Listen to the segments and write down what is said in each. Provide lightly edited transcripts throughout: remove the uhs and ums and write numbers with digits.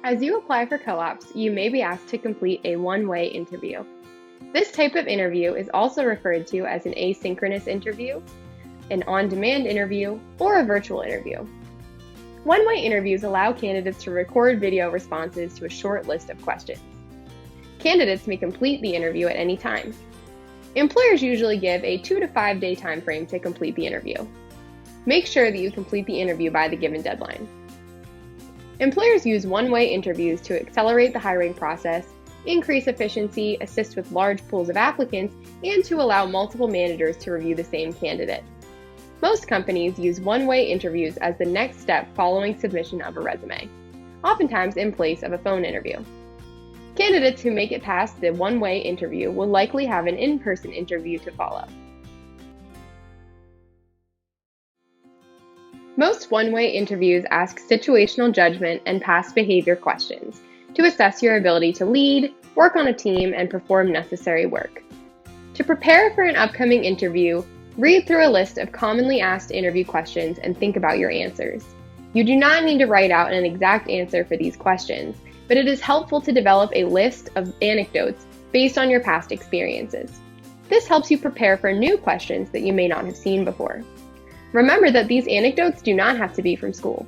As you apply for co-ops, you may be asked to complete a one-way interview. This type of interview is also referred to as an asynchronous interview, an on-demand interview, or a virtual interview. One-way interviews allow candidates to record video responses to a short list of questions. Candidates may complete the interview at any time. Employers usually give a 2 to 5 day time frame to complete the interview. Make sure that you complete the interview by the given deadline. Employers use one-way interviews to accelerate the hiring process, increase efficiency, assist with large pools of applicants, and to allow multiple managers to review the same candidate. Most companies use one-way interviews as the next step following submission of a resume, oftentimes in place of a phone interview. Candidates who make it past the one-way interview will likely have an in-person interview to follow. Most one-way interviews ask situational judgment and past behavior questions to assess your ability to lead, work on a team, and perform necessary work. To prepare for an upcoming interview, read through a list of commonly asked interview questions and think about your answers. You do not need to write out an exact answer for these questions, but it is helpful to develop a list of anecdotes based on your past experiences. This helps you prepare for new questions that you may not have seen before. Remember that these anecdotes do not have to be from school.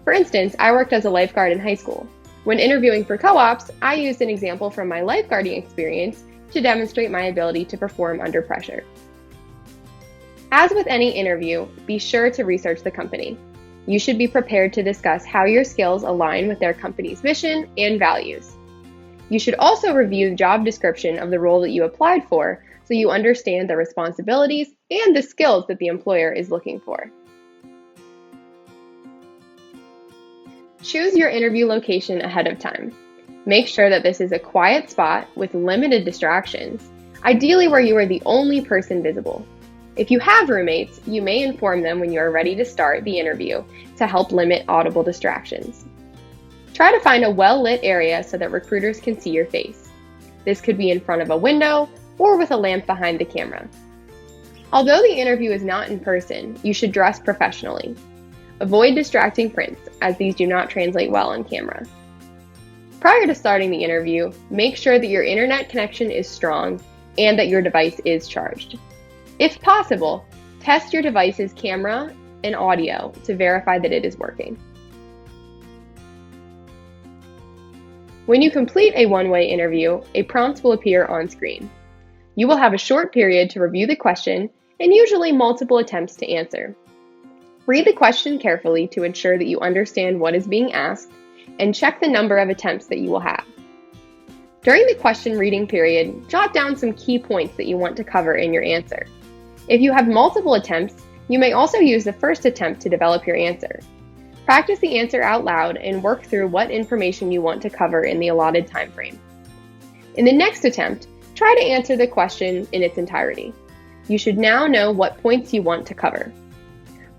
For instance, I worked as a lifeguard in high school. When interviewing for co-ops, I used an example from my lifeguarding experience to demonstrate my ability to perform under pressure. As with any interview, be sure to research the company. You should be prepared to discuss how your skills align with their company's mission and values. You should also review the job description of the role that you applied for so you understand the responsibilities and the skills that the employer is looking for. Choose your interview location ahead of time. Make sure that this is a quiet spot with limited distractions, ideally where you are the only person visible. If you have roommates, you may inform them when you are ready to start the interview to help limit audible distractions. Try to find a well-lit area so that recruiters can see your face. This could be in front of a window or with a lamp behind the camera. Although the interview is not in person, you should dress professionally. Avoid distracting prints, as these do not translate well on camera. Prior to starting the interview, make sure that your internet connection is strong and that your device is charged. If possible, test your device's camera and audio to verify that it is working. When you complete a one-way interview, a prompt will appear on screen. You will have a short period to review the question and usually multiple attempts to answer. Read the question carefully to ensure that you understand what is being asked and check the number of attempts that you will have. During the question reading period, jot down some key points that you want to cover in your answer. If you have multiple attempts, you may also use the first attempt to develop your answer. Practice the answer out loud and work through what information you want to cover in the allotted time frame. In the next attempt, try to answer the question in its entirety. You should now know what points you want to cover.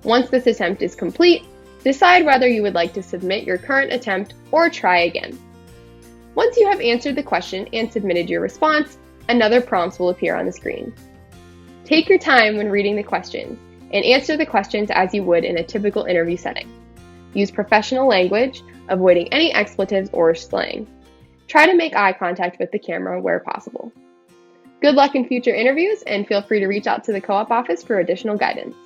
Once this attempt is complete, decide whether you would like to submit your current attempt or try again. Once you have answered the question and submitted your response, another prompt will appear on the screen. Take your time when reading the questions and answer the questions as you would in a typical interview setting. Use professional language, avoiding any expletives or slang. Try to make eye contact with the camera where possible. Good luck in future interviews, and feel free to reach out to the co-op office for additional guidance.